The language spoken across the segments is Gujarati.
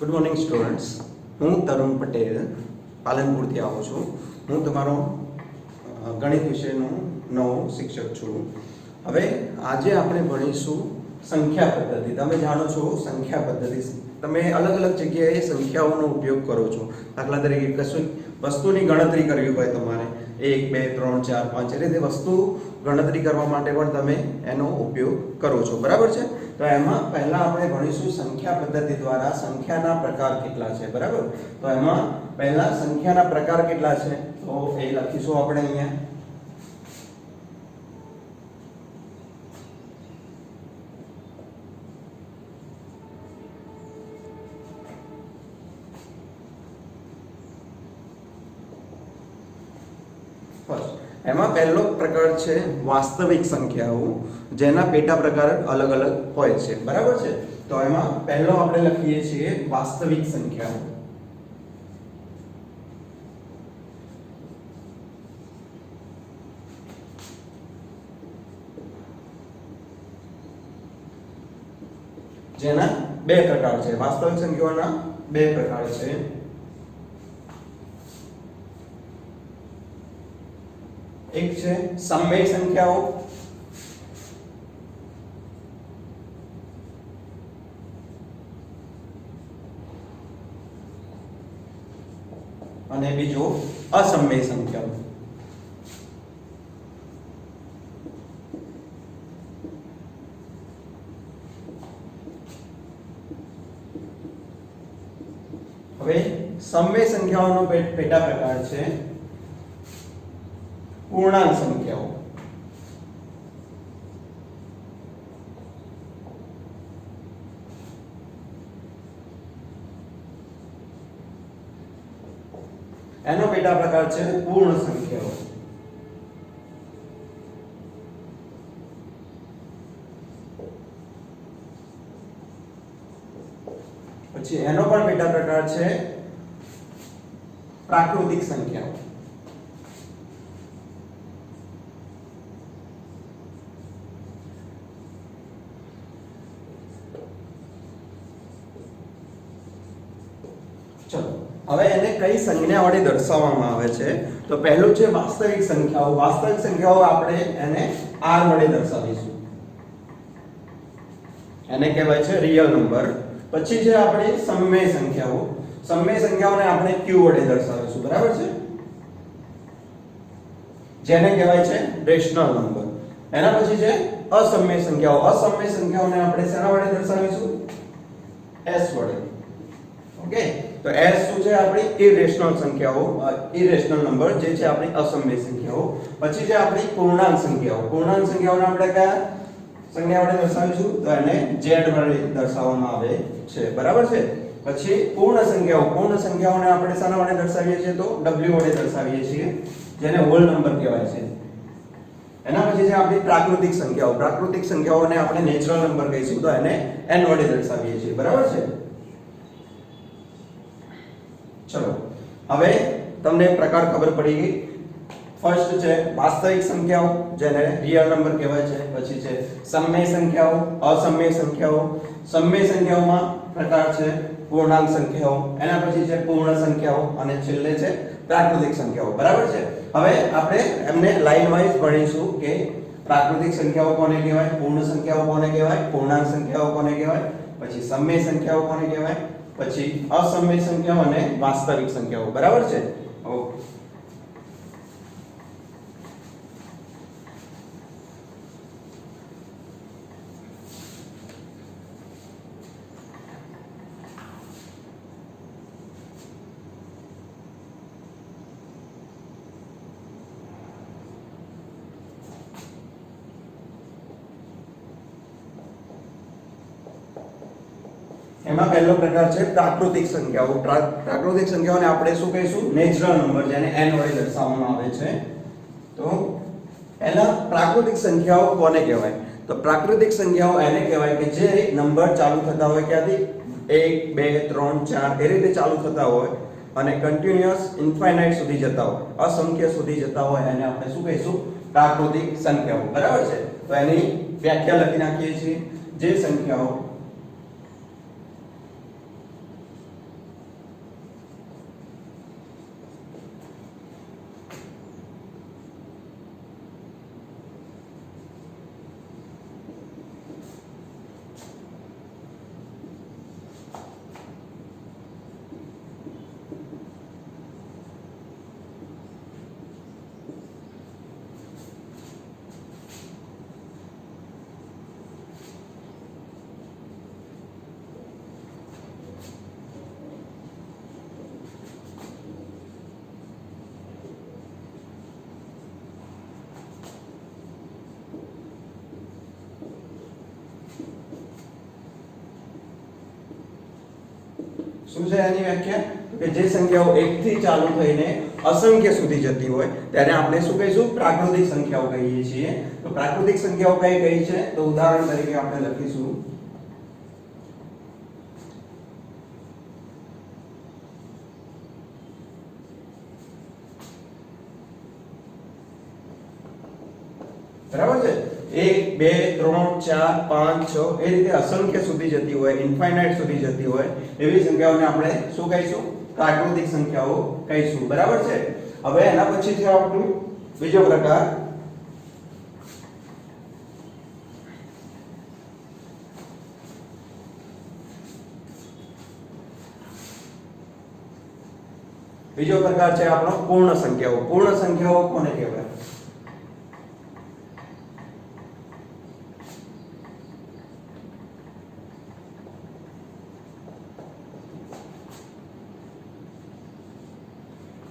ગુડ મોર્નિંગ સ્ટુડન્ટ્સ, હું તરુણ પટેલ પાલનપુરથી આવું છું. હું તમારો ગણિત વિષયનો નવો શિક્ષક છું. હવે આજે આપણે ભણીશું સંખ્યા પદ્ધતિ. તમે જાણો છો સંખ્યા પદ્ધતિ, તમે અલગ અલગ જગ્યાએ સંખ્યાઓનો ઉપયોગ કરો છો. દાખલા તરીકે કશું વસ્તુની ગણતરી કરવી હોય તમારે 1 2 3 4 5 એ રીતે વસ્તુ ગણતરી કરવા માટે પણ તમે એનો ઉપયોગ કરો છો, બરાબર છે. તો એમાં પહેલા આપણે ભણીશું સંખ્યા પદ્ધતિ દ્વારા સંખ્યાના પ્રકાર કેટલા છે, બરાબર. તો એમાં પહેલા સંખ્યાના પ્રકાર કેટલા છે તો એ લખીશું આપણે અહીંયા. એમાં પહેલો પ્રકાર છે વાસ્તવિક સંખ્યાઓ, જેના પેટા પ્રકાર અલગ અલગ હોય છે, બરાબર છે. તો એમાં પહેલો આપણે લખીએ છીએ વાસ્તવિક સંખ્યાઓ. જેના બે પ્રકાર છે. વાસ્તવિક સંખ્યાઓના બે પ્રકાર છે. એક છે સમય સંખ્યાઓ અને બીજો અસમય સંખ્યાઓ. હવે સમય સંખ્યાઓનો પેટા પ્રકાર છે પૂર્ણાંક સંખ્યાઓ. એનો પેટા પ્રકાર છે પૂર્ણ સંખ્યાઓ. પછી એનો પણ પેટા પ્રકાર છે પ્રાકૃતિક સંખ્યાઓ. હવે એને કઈ સંજ્ઞા વડે દર્શાવવામાં આવે છે તો પહેલું છે વાસ્તવિક સંખ્યાઓ. વાસ્તવિક સંખ્યાઓ આપણે એને r વડે દર્શાવીશું, એને કહેવાય છે રિયલ નંબર. પછી છે આપણી સમય સંખ્યાઓ. સમય સંખ્યાઓને આપણે q વડે દર્શાવીશું, બરાબર છે, જેને કહેવાય છે રેશનલ નંબર. એના પછી છે અસમય સંખ્યાઓ. અસમય સંખ્યાઓને આપણે શેના વડે દર્શાવીશું? s વડે. ઓકે, તો s શું છે? આપણી ઇરેશનલ સંખ્યાઓ, ઇરેશનલ નંબર જે છે આપણી અસમય સંખ્યાઓ. પછી છે આપણી પૂર્ણાંક સંખ્યાઓ. પૂર્ણાંક સંખ્યાઓને આપણે કયા સંજ્ઞા વડે દર્શાવીશું? તો એને z વડે દર્શાવવામાં આવે છે, બરાબર છે. પછી પૂર્ણ સંખ્યાઓ. પૂર્ણ સંખ્યાઓને આપણે શાના વડે દર્શાવીએ છીએ? તો w વડે દર્શાવીએ છીએ, જેને હોલ નંબર કહેવાય છે. એના પછી છે આપણી પ્રાકૃતિક સંખ્યાઓ. પ્રાકૃતિક સંખ્યાઓને આપણે નેચરલ નંબર કહીશું, તો એને n વડે દર્શાવીએ છીએ, બરાબર છે. ચલો, હવે તમને પ્રકાર ખબર પડી ગઈ. ફર્સ્ટ છે વાસ્તવિક સંખ્યાઓ, જેને રિયલ નંબર કહેવાય છે. પછી છે સમય સંખ્યાઓ, અસમય સંખ્યાઓ. સમય સંખ્યાઓમાં પ્રકાર છે પૂર્ણાંક સંખ્યાઓ, એના પછી છે પૂર્ણ સંખ્યાઓ અને છેલ્લે છે પ્રાકૃતિક સંખ્યાઓ, બરાબર છે. હવે આપણે એમને લાઈન વાઇઝ ભણીશું કે પ્રાકૃતિક સંખ્યાઓ કોને કહેવાય, પૂર્ણ સંખ્યાઓ કોને કહેવાય, પૂર્ણાંક સંખ્યાઓ કોને કહેવાય, પછી સમય સંખ્યાઓ કોને કહેવાય, પછી અસમય સંખ્યાઓ અને વાસ્તવિક સંખ્યાઓ, બરાબર છે. ઓકે, એમાં પહેલો પ્રકાર છે પ્રાકૃતિક સંખ્યાઓ. પ્રાકૃતિક સંખ્યાઓને આપણે શું કહીશું? નેચરલ નંબર, જેને n વડે દર્શાવવામાં આવે છે. તો પહેલા પ્રાકૃતિક સંખ્યાઓ કોને કહેવાય? તો પ્રાકૃતિક સંખ્યાઓ એને કહેવાય કે જે નંબર ચાલુ થતા હોય ક્યાંથી? 1 2 3 4 એ રીતે ચાલુ થતા હોય અને કન્ટિન્યુઅસ ઇન્ફાઇનાઇટ સુધી જતા હોય, અસંખ્ય સુધી જતા હોય, એને આપણે શું કહીશું? પ્રાકૃતિક સંખ્યાઓ, બરાબર છે. તો એની વ્યાખ્યા લખી નાખીએ છીએ. જે સંખ્યાઓ શું છે એની વ્યાખ્યા? કે જે સંખ્યાઓ 1 થી ચાલુ થઈને અસંખ્ય સુધી જતી હોય તેને આપણે શું કહીશું? પ્રાકૃતિક સંખ્યાઓ કહીએ છીએ. તો પ્રાકૃતિક સંખ્યાઓ કઈ કઈ છે? તો ઉદાહરણ તરીકે આપણે લખીશું બરાબર છે. 1 2 3 4 5 6 એ રીતે અસંખ્ય સુધી જતી હોય, ઇન્ફાઇનાઇટ સુધી જતી હોય એવી સંખ્યાઓને આપણે શું કહીશું? પ્રાકૃતિક સંખ્યાઓ કહીશું. બરાબર છે. હવે એના પછી છે આપણું બીજો પ્રકાર છે આપણો પૂર્ણ સંખ્યાઓ. પૂર્ણ સંખ્યાઓ કોને કહેવાય?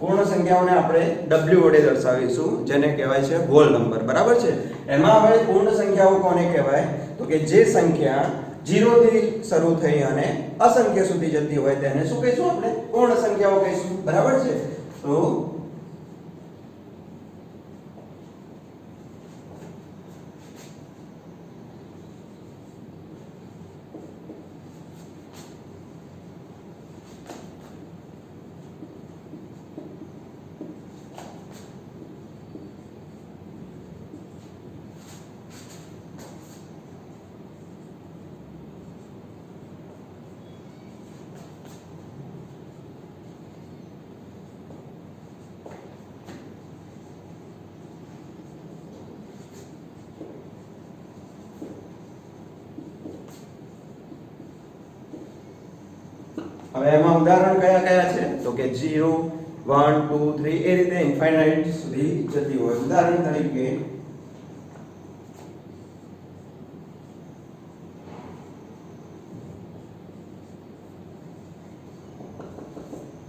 પૂર્ણ સંખ્યાઓને આપણે w વડે દર્શાવીશું જેને કહેવાય છે હોલ નંબર. બરાબર છે. એમાં હવે પૂર્ણ સંખ્યાઓ કોને કહેવાય? તો કે જે સંખ્યા 0 થી શરૂ થઈ અને અસંખ્ય સુધી જતી હોય તેને શું કહીશું? આપણે પૂર્ણ સંખ્યાઓ કહીશું. બરાબર છે. તો હવે એમાં ઉદાહરણ કયા કયા છે? તો કે 0 1 2 3 એ રીતે ઇન્ફાઇનાઇટ સુધી જતી હોય. ઉદાહરણ તરીકે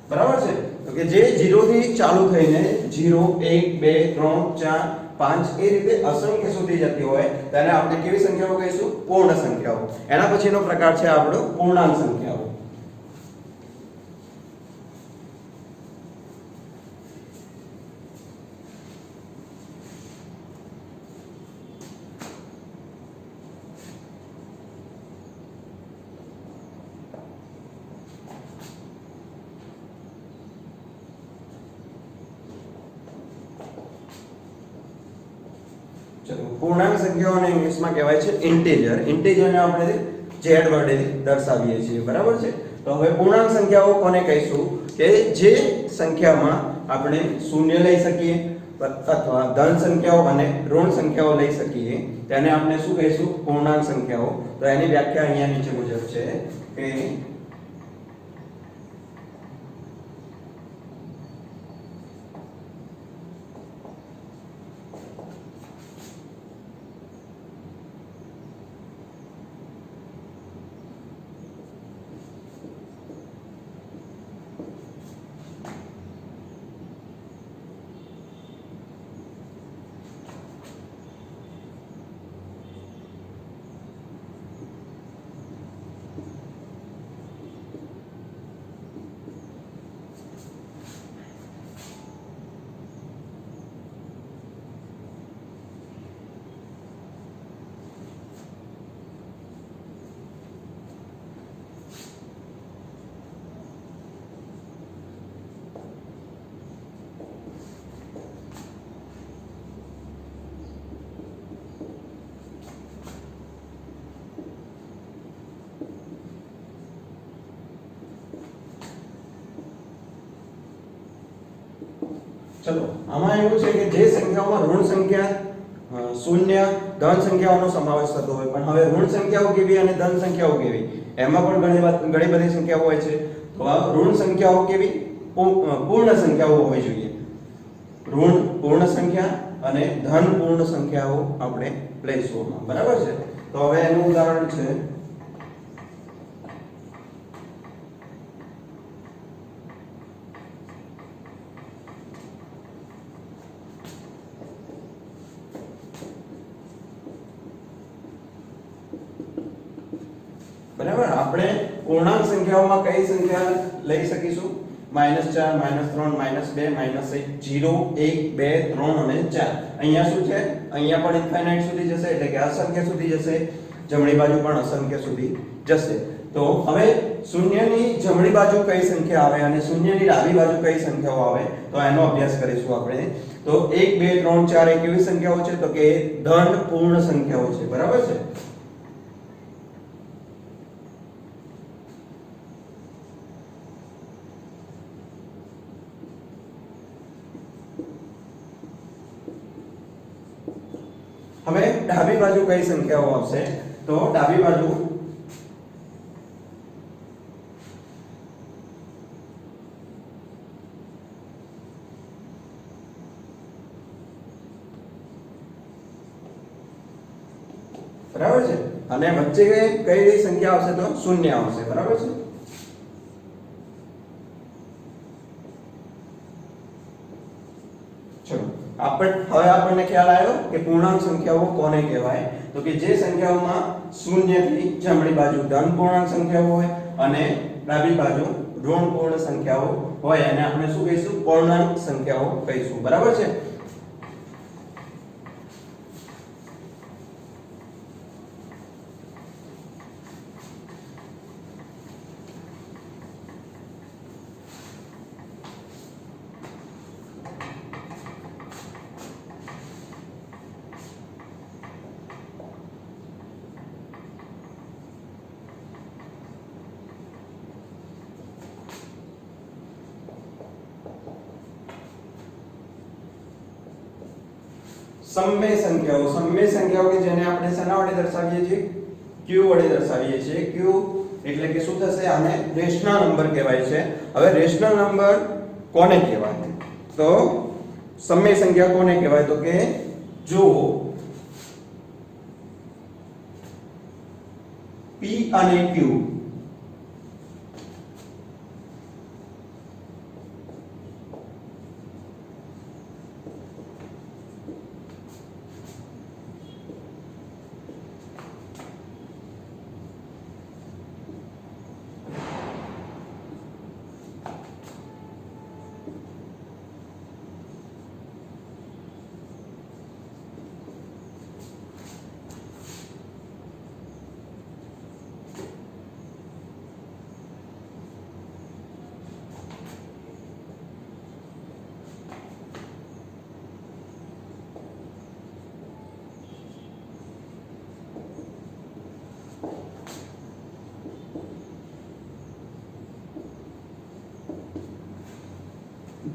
બરાબર છે. તો કે જે 0 થી ચાલુ થઈને 0 1 2 3 4 5 એ રીતે અસંખ્ય સુધી જતી હોય તેને આપણે કેવી સંખ્યાઓ કહીશું? પૂર્ણ સંખ્યાઓ. એના પછીનો પ્રકાર છે આપણો પૂર્ણાંક સંખ્યાઓ. ચલો પૂર્ણાંક સંખ્યાઓને ઇંગ્લિશમાં કહેવાય છે ઇન્ટીજર. ઇન્ટીજરને આપણે z વડે દર્શાવીએ છીએ. બરાબર છે. તો હવે પૂર્ણાંક સંખ્યાઓ કોને કહીશું? કે જે સંખ્યામાં આપણે શૂન્ય લઈ શકીએ અથવા ધન સંખ્યાઓ અને ઋણ સંખ્યાઓ લઈ શકીએ તેને આપણે શું કહીશું? પૂર્ણાંક સંખ્યાઓ. તો એની વ્યાખ્યા અહીંયા નીચે મુજબ છે કે ચલો આમાં એવું છે કે જે સંખ્યાઓમાં ઋણ સંખ્યા શૂન્ય ધન સંખ્યાઓનો સમાવેશ થતો હોય પણ હવે ઋણ સંખ્યાઓ કેવી અને ધન સંખ્યાઓ કેવી એમાં પણ ઘણી બધી સંખ્યાઓ હોય છે. તો આ ઋણ સંખ્યાઓ કેવી? પૂર્ણ સંખ્યાઓ હોવી જોઈએ. ઋણ પૂર્ણ સંખ્યા અને ધન પૂર્ણ સંખ્યાઓ આપણે લઈશું. બરાબર છે. તો હવે એનું ઉદાહરણ છે બરાબર. આપણે પૂર્ણાંક સંખ્યાઓમાં કઈ સંખ્યા લઈ શકીશું? -4 -3 -2 -1 0 1 2 3 અને 4. અહીંયા શું છે? અહીંયા પણ ઇન્ફાઇનાઇટ સુધી જશે એટલે કે અસંખ્ય સુધી જશે. જમણી બાજુ પણ અસંખ્ય સુધી જશે. તો હવે શૂન્યની જમણી બાજુ કઈ સંખ્યા આવે અને શૂન્યની ડાબી બાજુ કઈ સંખ્યાઓ આવે તો એનો અભ્યાસ કરીશું આપણે. તો 1 2 3 4 એ કેવી સંખ્યાઓ છે? તો કે ધન પૂર્ણ સંખ્યાઓ છે. બરાબર છે. હવે ડાબી બાજુ કઈ સંખ્યાઓ આવશે? તો ડાબી બાજુ બરાબર છે. અને વચ્ચે કઈ સંખ્યા આવશે? તો શૂન્ય આવશે. બરાબર છે. ચલો હવે આપણને ખ્યાલ આવ્યો કે પૂર્ણાંક સંખ્યાઓ કોને કહેવાય? તો કે જે સંખ્યાઓમાં શૂન્યથી જમણી બાજુ ધન પૂર્ણાંક સંખ્યાઓ હોય અને ડાબી બાજુ ઋણ પૂર્ણ સંખ્યાઓ હોય અને આપણે શું કહીશું? પૂર્ણાંક સંખ્યાઓ કહીશું. બરાબર છે. સમમેય સંખ્યાઓ કે જેને આપણે શેના વડે દર્શાવીએ છીએ? q વડે દર્શાવીએ છીએ. q એટલે કે શું થશે? આને રેશનલ નંબર કહેવાય છે. હવે રેશનલ નંબર કોને કહેવાય? તો સમમેય સંખ્યા કોને કહેવાય? તો કે જો p અને q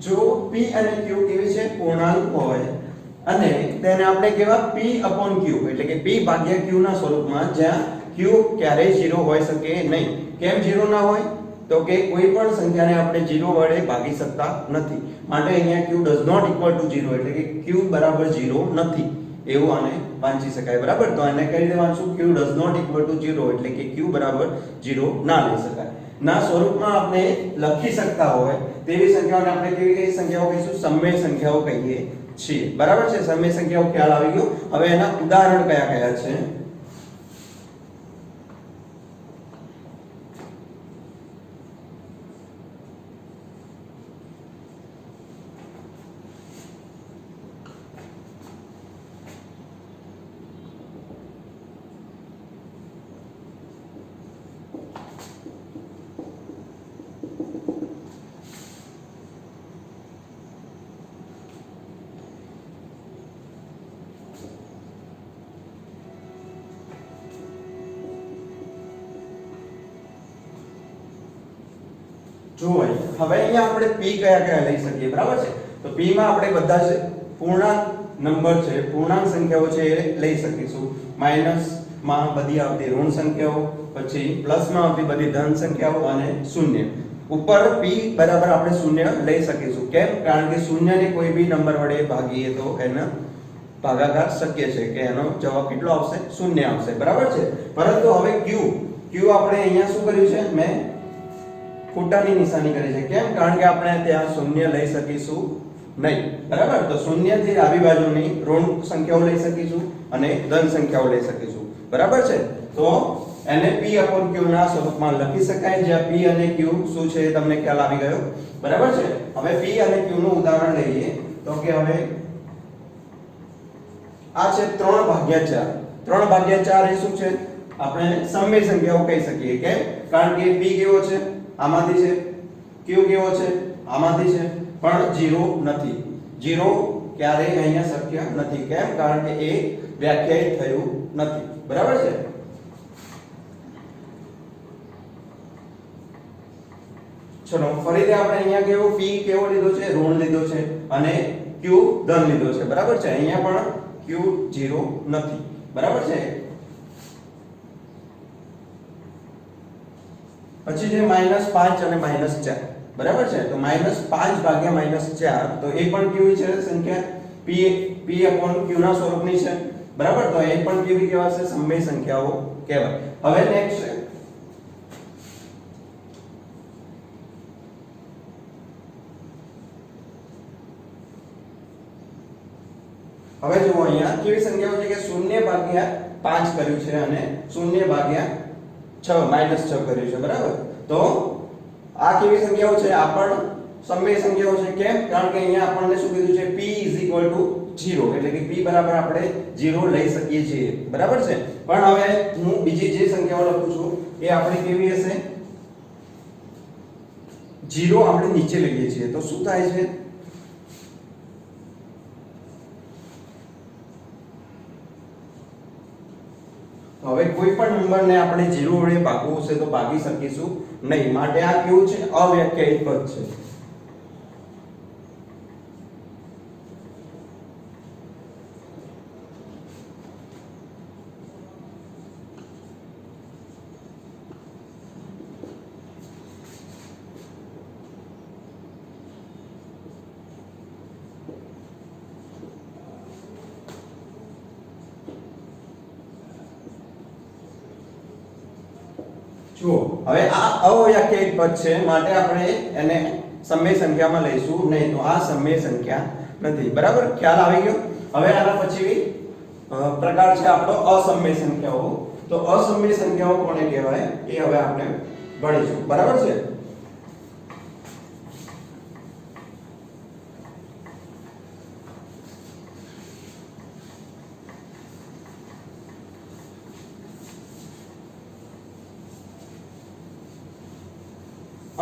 જો p અને q કેવી છે? પૂર્ણાંક હોય અને તેને આપણે કેવા? p/q એટલે કે p ભાગ્યા q ના સ્વરૂપમાં, જ્યાં q ક્યારેય 0 હોઈ શકે નહીં. કેમ 0 ના હોય? તો કે કોઈ પણ સંખ્યાને આપણે 0 વડે ભાગી શકતા નથી. માટે અહીંયા q does not equal to 0 એટલે કે q બરાબર 0 નથી એવું આને વાંચી શકાય. બરાબર. તો આને કઈ રીતે વાંચશું? q does not equal to 0 એટલે કે q બરાબર 0 ના લઈ શકાય. ના સ્વરૂપમાં આપણે લખી શકતા હોય તેવી સંખ્યાઓને આપણે કેવી કઈ સંખ્યાઓ કહીશું? સમમેય સંખ્યાઓ કહીએ છીએ. બરાબર છે. સમમેય સંખ્યાઓ ખ્યાલ આવી ગયો. હવે એના ઉદાહરણ કયા કયા છે? જો હવે અહીંયા આપણે p કયા કયા લઈ શકીએ? બરાબર છે. તો p માં આપણે બધા જ પૂર્ણાંક નંબર છે, પૂર્ણાંક સંખ્યાઓ છે એ લઈ શકીશું. માઈનસ માં બધી આવતી ઋણ સંખ્યાઓ, પછી પ્લસ માં આવતી બધી ધન સંખ્યાઓ અને શૂન્ય. ઉપર p બરાબર આપણે શૂન્ય લઈ શકીશું. કેમ? કારણ કે શૂન્યને કોઈ બી નંબર વડે ભાગીએ તો એનો ભાગાકાર શક્ય છે કે એનો જવાબ કેટલો આવશે? શૂન્ય આવશે. બરાબર છે. પરંતુ હવે q આપણે અહીંયા શું કર્યું છે? મેં ખોટાની નિશાની કરી છે. કેમ? કારણ કે આપણે ત્યાં શૂન્ય લઈ શકીશું નહીં. બરાબર. તો શૂન્યથી ડાબી બાજુની ઋણ સંખ્યાઓ લઈ શકીશું અને ધન સંખ્યાઓ લઈ શકીશું. બરાબર છે. તો એને p/q ના સ્વરૂપમાં લખી શકાય, જ્યાં p અને q શું છે એ તમને ખ્યાલ આવી ગયો, બરાબર છે. હવે p અને q નું ઉદાહરણ લઈએ તો કે હવે આ છે 3/4. 3/4 એ શું છે? આપણે સમય સંખ્યાઓ કહી શકીએ. કેમ? કારણ કે p કેવો છે? આમાંથી છે. q કેવો છે? આમાંથી છે. પણ 0 નથી. 0 ક્યારેય અહીંયા શક્ય નથી. કેમ? કારણ કે એ વ્યાખ્યાયિત થયું નથી, બરાબર છે. ચલો ફરીથી આપણે અહીંયા કેવો p કેવો લીધો છે? ઋણ લીધો છે અને q ધન લીધો છે, બરાબર છે. અહીંયા પણ q 0 નથી, બરાબર છે. પછી છે -5 અને -4, બરાબર છે. તો -5 ભાગ્યા -4 તો એ પણ કેવી છે સંખ્યા? p/q ના સ્વરૂપની છે, બરાબર. તો એ પણ કેવી કહેવાશે? સમય સંખ્યાઓ કહેવાય. હવે નેક્સ્ટ છે હવે જુઓ અહીંયા કેવી સંખ્યાઓ છે કે 0/5 કર્યું છે અને 0/6 -6 કર્યું છે, બરાબર. તો આ કેવી સંખ્યાઓ છે? આ પણ સમય સંખ્યાઓ છે. કેમ? કારણ કે અહીંયા આપણને શું કીધું છે? p 0 એટલે કે p બરાબર આપણે 0 લઈ શકીએ છીએ, બરાબર છે. પણ હવે હું બીજી જે સંખ્યાઓ લખું છું એ આપણી કેવી હશે? 0 આપણે નીચે લઈએ છીએ તો શું થાય છે? હવે કોઈ પણ નંબરને આપણે 0 વડે ભાગવું હશે તો ભાગી શકીશું નહીં. માટે આ કેવું છે? અવ્યાખ્યાયિત પદ છે. જુઓ હવે આ અવ્યાખ્યાયિત પદ છે, માટે આપણે એને સમય સંખ્યામાં લઈશું નહીં. તો આ સમય સંખ્યા નથી, બરાબર. ખ્યાલ આવી ગયો. હવે આના પછી પ્રકાર છે આપણો અસમય સંખ્યાઓ. તો અસમય સંખ્યાઓ કોને કહેવાય એ હવે આપણે ભણીશું, બરાબર છે.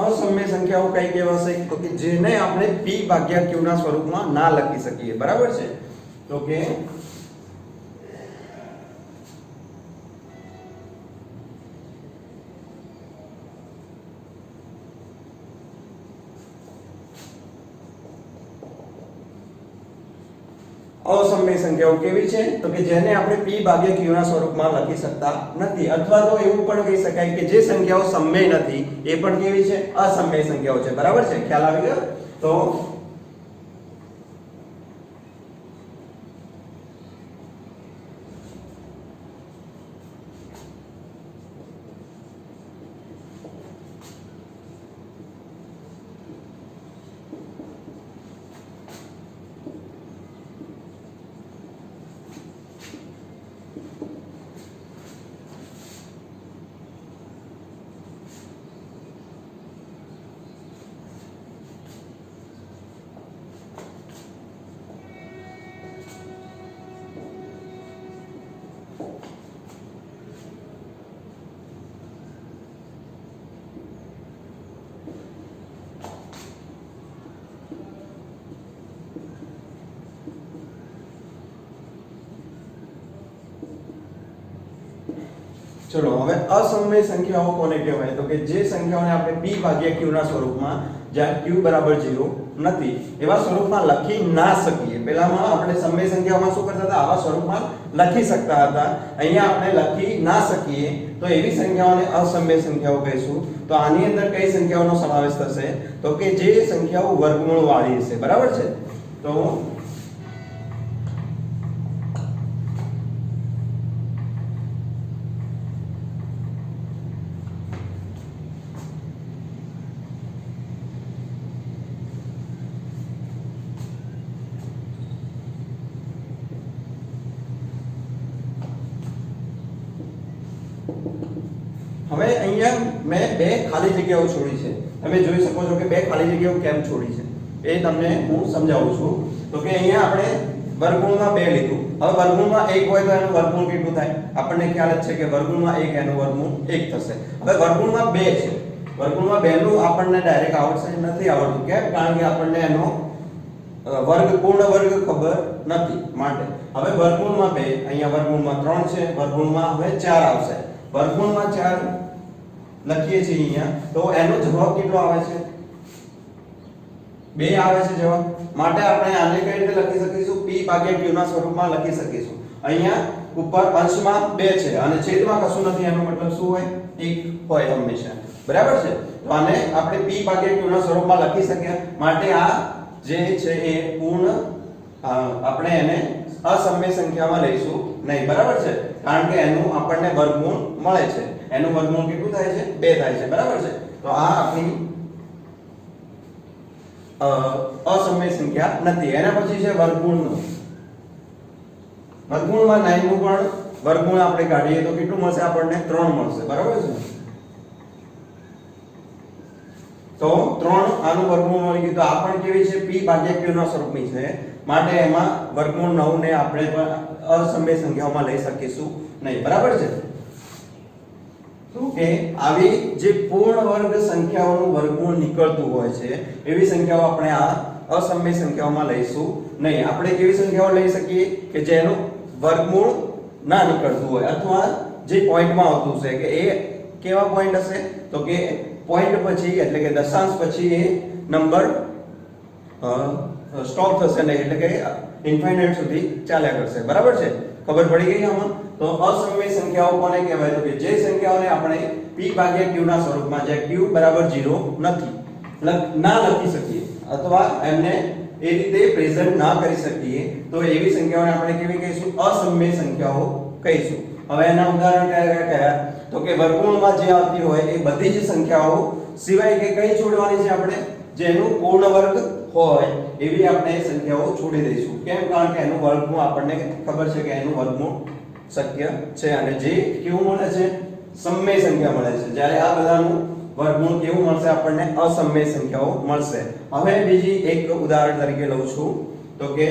અસમય સંખ્યાઓ કઈ કહેવાશે? તો કે જેને આપણે p/q ના સ્વરૂપમાં ના લખી શકીએ, બરાબર છે. તો કે અસમય સંખ્યાઓ કેવી છે? તો કે જેને આપણે p/q ના સ્વરૂપમાં લખી શકતા નથી. અથવા તો એવું પણ કહી શકાય કે જે સંખ્યાઓ સમય નથી એ પણ કેવી છે? અસમય સંખ્યાઓ છે, બરાબર છે. ખ્યાલ આવી ગયો. તો ચલો હવે અસમય સંખ્યાઓ કોને કહેવાય? તો કે જે સંખ્યાઓને આપણે p/q ના સ્વરૂપમાં, જ્યાં q બરાબર 0 નથી એવા સ્વરૂપમાં લખી ના શકીએ. પહેલામાં આપણે સમય સંખ્યાઓમાં શું કરતા હતા? આવા સ્વરૂપમાં લખી શકતા હતા. અહીંયા આપણે લખી ના શકીએ તો એવી સંખ્યાઓને અસમય સંખ્યાઓ કહીશું. તો આની અંદર કઈ સંખ્યાઓનો સમાવેશ થશે? તો કે જે સંખ્યાઓ વર્ગમૂળ વાળી હશે, બરાબર છે. તો હવે અહીંયા મેં બે ખાલી જગ્યાઓ છોડી છે, તમે જોઈ શકો છો કે બે ખાલી જગ્યાઓ કેમ છોડી છે એ તમને હું સમજાવું છું. તો કે અહીંયા આપણે વર્ગમૂળમાં 2 લીધું. હવે વર્ગમૂળમાં 1 હોય તો એનું વર્ગમૂળ કેટલું થાય? આપણને ખ્યાલ જ છે કે વર્ગમૂળમાં 1 એનું વર્ગમૂળ 1 થશે. હવે વર્ગમૂળમાં 2 છે, વર્ગમૂળમાં 2 નું આપણને ડાયરેક્ટ આવડશે નથી આવડતું. કેમ? કારણ કે આપણને એનો વર્ગ પૂર્ણ વર્ગ ખબર નથી માટે. હવે વર્ગમૂળમાં 2, અહીંયા વર્ગમૂળમાં 3 છે, વર્ગમૂળમાં હવે 4 આવશે. વર્ગમૂળમાં 4 લખીએ છીએ અહીંયા, તો એનો જવાબ કેટલો આવે છે? 2 આવે છે જવાબ. માટે આપણે આને કઈ રીતે લખી શકીશું? p ભાગ્યા q ના સ્વરૂપમાં લખી શકીશું. અહીંયા ઉપર અંશમાં 2 છે અને છેદમાં કશું નથી, એનો મતલબ શું હોય? 1 હોય હંમેશા. બરાબર છે? તો આને આપણે p ભાગ્યા q ના સ્વરૂપમાં લખી શક્યા. માટે આ જે છે એ પૂર્ણ આપણે એને અસમય સંખ્યામાં લઈશું નહીં. બરાબર છે? કારણ કે એનું આપણને વર્ગમૂળ મળે છે. એનું વર્ગમૂળ કેટલું થાય છે? 2 થાય છે. બરાબર છે? તો આ આપણી અસમય સંખ્યા નથી. એના પછી છે વર્ગમૂળનું. વર્ગમૂળમાં 9 નું પણ વર્ગમૂળ આપણે કાઢીએ તો કેટલું મળશે? આપણને 3 મળશે. બરાબર છે? તો 3 આનું વર્ગમૂળ મળી ગયું. તો આ પણ કેવી છે? p ભાગ્યા q ના સ્વરૂપની છે. માટે એમાં વર્ગમૂળ 9 ને આપણે પણ અસમય સંખ્યાઓમાં લઈ શકીશું નહીં. બરાબર છે? તો કે આવી જે પૂર્ણ વર્ગ સંખ્યાઓનું વર્ગમૂળ નીકળતું હોય છે એવી સંખ્યાઓ આપણે આ અસમય સંખ્યાઓમાં લઈશું નહીં. આપણે કેવી સંખ્યાઓ લઈ શકીએ કે જેનું વર્ગમૂળ ના નીકળતું હોય, અથવા જે પોઈન્ટમાં આવતું છે કે એ કેવા પોઈન્ટ હશે? તો કે પોઈન્ટ પછી એટલે કે દશાંશ પછી એ નંબર સ્ટોપ થશે નહીં, એટલે કે ઇન્ફાઇનાઇટ સુધી ચાલ્યા કરશે. બરાબર છે? ખબર પડી ગઈ આમાં? તો અસમય સંખ્યાઓ કોને કહેવાય? તો કે જે સંખ્યાઓને આપણે p ભાગ્યા q ના સ્વરૂપમાં, જે q બરાબર 0 નથી ના લખી શકીએ અથવા એમને એ રીતે પ્રેઝન્ટ ના કરી શકીએ, તો એવી સંખ્યાઓને આપણે કેવી કહીશું? અસમય સંખ્યાઓ કહીશું. હવે એના ઉદાહરણ કયા કયા? તો કે વર્ગમૂળમાં જે આવતી હોય એ બધી જ સંખ્યાઓ સિવાય કે કઈ છોડવાની છે આપણે? જેનું પૂર્ણ વર્ગ હોય એવી આપણે સંખ્યાઓ છોડી દઈશું. કેમ? કારણ કે એનું વર્ગમૂળ આપણને ખબર છે કે એનું વર્ગમૂળ શક્ય છે. અને જે કેવું મળે છે? સમય સંખ્યા મળે છે. જ્યારે આ બધાનું વર્ગમૂળ કેવું મળશે? આપણને અસમય સંખ્યાઓ મળશે. હવે બીજી એક ઉદાહરણ તરીકે લઉં છું. તો કે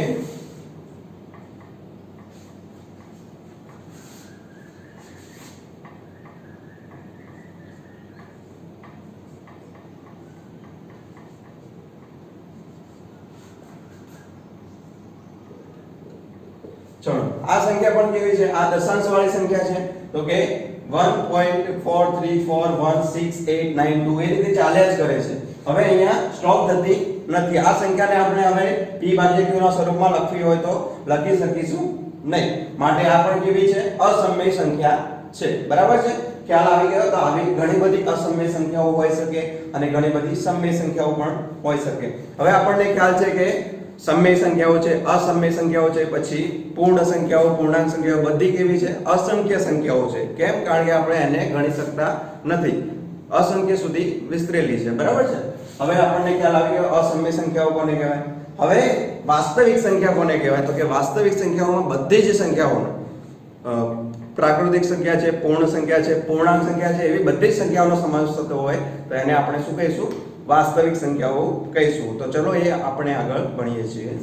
ચલો આ સંખ્યા પણ કેવી છે? આ દશાંશ વાળી સંખ્યા છે. તો કે 1.4341689 એ રીતે ચાલ્યા જ કરે છે. હવે અહીંયા સ્ટોપ થતી નથી. આ સંખ્યાને આપણે હવે p ભાગ્યા q ના સ્વરૂપમાં લખવી હોય તો લખી શકીશું નહીં. માટે આ પણ કેવી છે? અસમય સંખ્યા છે. બરાબર છે? ખ્યાલ આવી ગયો? તો આવી ઘણી બધી અસમય સંખ્યાઓ હોઈ શકે અને ઘણી બધી સમય સંખ્યાઓ પણ હોઈ શકે. હવે આપણને ખ્યાલ છે કે સમય સંખ્યાઓ છે, અસમય સંખ્યાઓ છે, પછી પૂર્ણ સંખ્યાઓ, પૂર્ણાંક સંખ્યાઓ બધી કેવી છે? અસંખ્ય સંખ્યાઓ છે. કેમ? કારણ કે આપણે એને ગણી શકતા નથી. અસંખ્ય સુધી વિસ્તરેલી છે. બરાબર છે? હવે આપણને ખ્યાલ આવી ગયો અસમય સંખ્યાઓ કોને કહેવાય. હવે વાસ્તવિક સંખ્યા કોને કહેવાય? તો કે વાસ્તવિક સંખ્યાઓમાં બધી જ સંખ્યાઓને પ્રાકૃતિક સંખ્યા છે, પૂર્ણ સંખ્યા છે, પૂર્ણાંક સંખ્યા છે, એવી બધી જ સંખ્યાઓનો સમાવેશ થતો હોય તો એને આપણે શું કહીશું? વાસ્તવિક સંખ્યાઓ કહીશું. તો ચલો એ આપણે આગળ ભણીએ છીએ.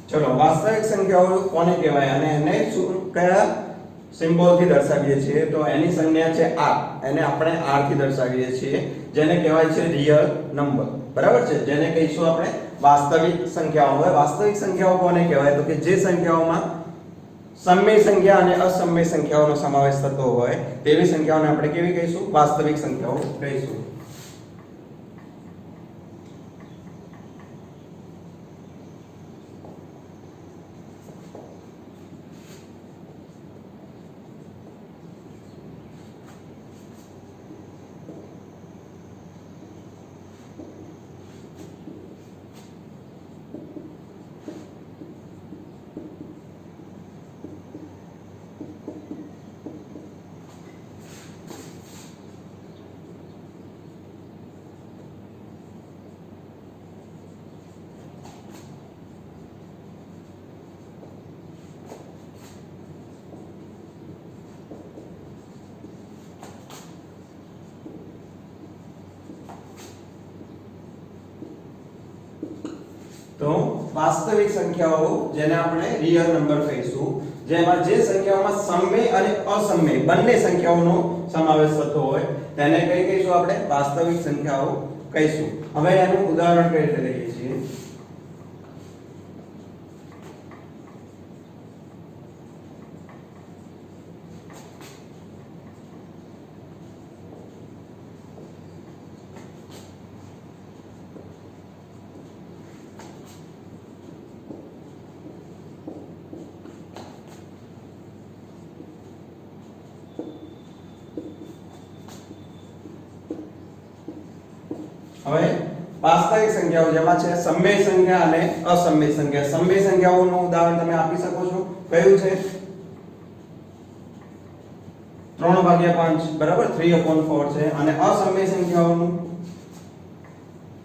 ચલો વાસ્તવિક સંખ્યાઓ કોને કહેવાય અને એને કયા સિમ્બોલ થી દર્શાવીએ છીએ? તો એની સંજ્ઞા છે r. એને આપણે r થી દર્શાવીએ છીએ, જેને કહેવાય છે રિયલ નંબર. બરાબર છે? જેને કહીશું આપણે વાસ્તવિક સંખ્યાઓ. હવે વાસ્તવિક સંખ્યાઓ કોને કહેવાય? તો કે જે સંખ્યાઓમાં સમય સંખ્યા અને અસમય સંખ્યાઓનો સમાવેશ થતો હોય તેવી સંખ્યાઓને આપણે કેવી કહીશું? વાસ્તવિક સંખ્યાઓ કહીશું. તો વાસ્તવિક સંખ્યાઓ જેને આપણે રિયલ નંબર કહીશું, જેમાં જે સંખ્યાઓમાં સમમેય અને અસમમેય બંને સંખ્યાઓનો સમાવેશ થતો હોય તેને કઈ કહીશું આપણે? વાસ્તવિક સંખ્યાઓ કહીશું. હવે એનું ઉદાહરણ કઈ રીતે લઈએ છીએ? હવે વાસ્તવિક સંખ્યાઓ જેમાં છે સમમેય સંખ્યા અને અસમમેય સંખ્યા. સમમેય સંખ્યાઓનું ઉદાહરણ તમે આપી શકો છો. કયું છે? 3/5 બરાબર 3/4 છે. અને અસમમેય સંખ્યાઓનું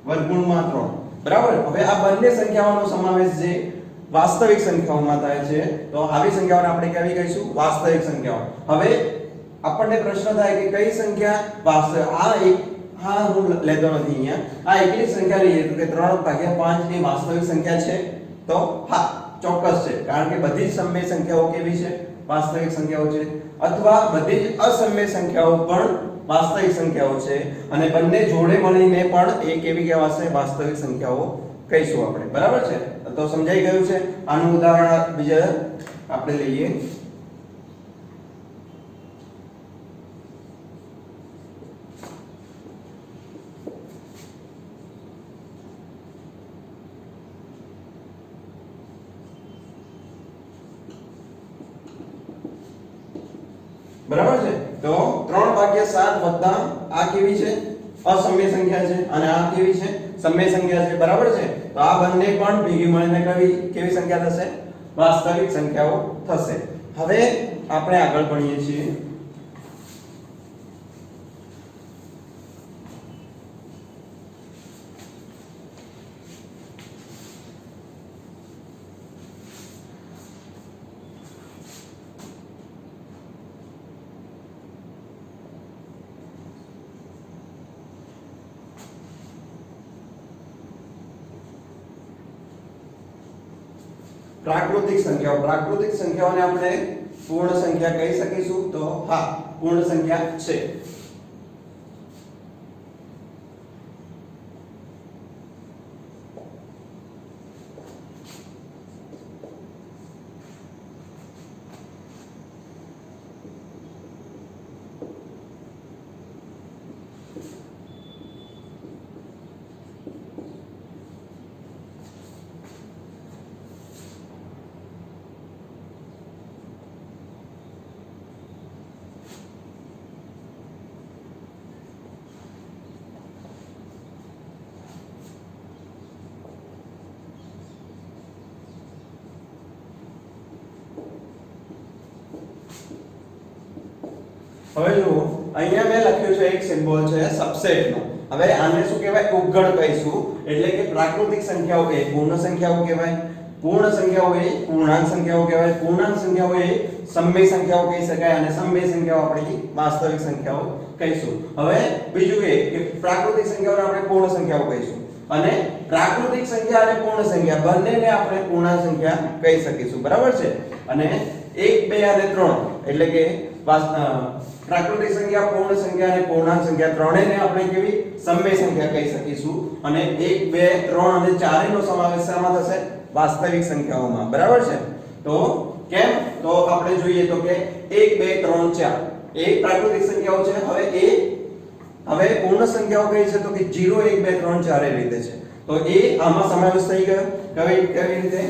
વર્ગમૂળમાં 3 બરાબર. હવે આ બંને સંખ્યાઓનો સમાવેશ જે વાસ્તવિક સંખ્યાઓમાં થાય છે તો આવી સંખ્યાઓને આપણે કેવી કહીશું? વાસ્તવિક સંખ્યાઓ. હવે આપણને પ્રશ્ન થાય કે કઈ સંખ્યા વાસ્તવિક? હા હું લેતો નથી અહીંયા. આ એકલી સંખ્યા લઈએ તો કે 3/5 એ વાસ્તવિક સંખ્યા છે? તો હા ચોક્કસ છે, કારણ કે બધી જ સમમેય સંખ્યાઓ કેવી છે? વાસ્તવિક સંખ્યાઓ છે. અથવા બધી જ અસમમેય સંખ્યાઓ પણ વાસ્તવિક સંખ્યાઓ છે, અને બંને જોડે મળીને પણ એ કેવી કહેવાશે? વાસ્તવિક સંખ્યાઓ કહીશું આપણે. બરાબર છે? તો સમજાઈ ગયું છે. આનું ઉદાહરણ બીજા આપણે લઈએ. બરાબર છે? તો 3/7 વત્તા આ કેવી છે? અસમમેય સંખ્યા છે, અને આ કેવી છે? સમમેય સંખ્યા છે. બરાબર છે? તો આ બંને પણ ભેગી મળીને કેવી સંખ્યા થશે? વાસ્તવિક સંખ્યાઓ થશે. હવે આપણે આગળ ભણીએ છીએ. પ્રાકૃતિક સંખ્યાઓ. પ્રાકૃતિક સંખ્યાઓને આપણે પૂર્ણ સંખ્યા કહી શકીશું? તો હા પૂર્ણ સંખ્યા છે. હવે જુઓ અહીંયા મેં લખ્યું છે એક સિમ્બોલ છે સબસેટ નો. હવે આને શું કહેવાય? ઉપગણ કહીશું. એટલે કે પ્રાકૃતિક સંખ્યાઓ એ પૂર્ણ સંખ્યાઓ કહેવાય, પૂર્ણ સંખ્યાઓ એ પૂર્ણાંક સંખ્યાઓ કહેવાય, પૂર્ણાંક સંખ્યાઓ એ સમમેય સંખ્યાઓ કહી શકાય, અને સમમેય સંખ્યાઓ આપણે વાસ્તવિક સંખ્યાઓ કહીશું. હવે બીજું એ કે પ્રાકૃતિક સંખ્યાઓને આપણે પૂર્ણ સંખ્યાઓ કહીશું, અને પ્રાકૃતિક સંખ્યા અને પૂર્ણ સંખ્યા બંનેને આપણે પૂર્ણાંક સંખ્યા કહી શકીશું. બરાબર છે? અને 1 2 અને 3 એટલે કે પ્રાકૃતિક સંખ્યા, પૂર્ણ સંખ્યા અને પૂર્ણાંક સંખ્યા ત્રણેયને આપણે કેવી? સમમેય સંખ્યા કહી શકીશું. અને 1 2 3 અને 4 નો સમાવેશ શામાં થશે? વાસ્તવિક સંખ્યાઓમાં. બરાબર છે? તો કેમ? તો આપણે જોઈએ તો કે 1 2 3 4 એ પ્રાકૃતિક સંખ્યાઓ છે. હવે પૂર્ણ સંખ્યાઓ કઈ છે? તો કે 0 1 2 3 4 એ રીતે છે. તો એ આમાં સમાવેશ થઈ ગયો. કેવી રીતે?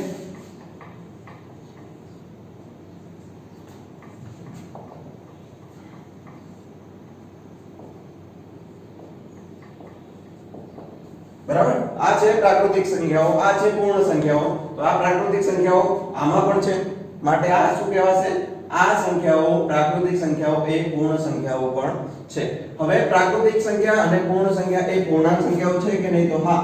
બરાબર? આ છે પ્રાકૃતિક સંખ્યાઓ, આ છે પૂર્ણ સંખ્યાઓ. તો આ પ્રાકૃતિક સંખ્યાઓ આમાં પણ છે, માટે આ શું કહેવાશે? આ સંખ્યાઓ પ્રાકૃતિક સંખ્યાઓ એ પૂર્ણ સંખ્યાઓ પણ છે. હવે પ્રાકૃતિક સંખ્યા અને પૂર્ણ સંખ્યા એ પૂર્ણાંક સંખ્યાઓ છે કે નહીં? તો હા.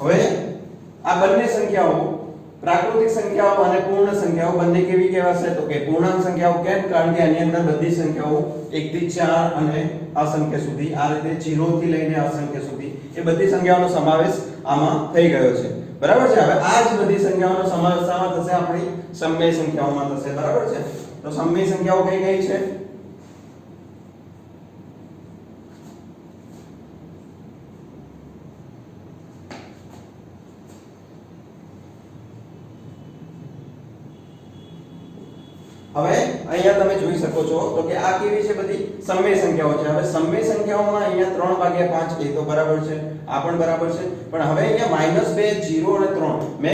હવે આ બંને સંખ્યાઓ પ્રાકૃતિક સંખ્યાઓ અને પૂર્ણ સંખ્યાઓ બંને કેવી કહેવાશે તો કે પૂર્ણાંક સંખ્યાઓ. કેમ? કારણ કે આની અંદર બધી સંખ્યાઓ 1 થી 4 અને અસંખ્ય સુધી આ રીતે 0 થી લઈને અસંખ્ય સુધી એ બધી સંખ્યાઓનો સમાવેશ આમાં થઈ ગયો છે. બરાબર છે. હવે આ જ બધી સંખ્યાઓનો સમાવેશ આમાં થશે આપણી સમય સંખ્યાઓમાં થશે. બરાબર છે. તો સમય સંખ્યાઓ કઈ કઈ છે? હવે અહીંયા તમે જોઈ શકો છો તો કે આ કેવી છે? બધી સમય સંખ્યાઓ છે. હવે સમય સંખ્યાઓમાં અહીંયા 3/5 એ તો બરાબર છે, આ પણ બરાબર છે. પણ હવે અહીંયા -2 0 અને 3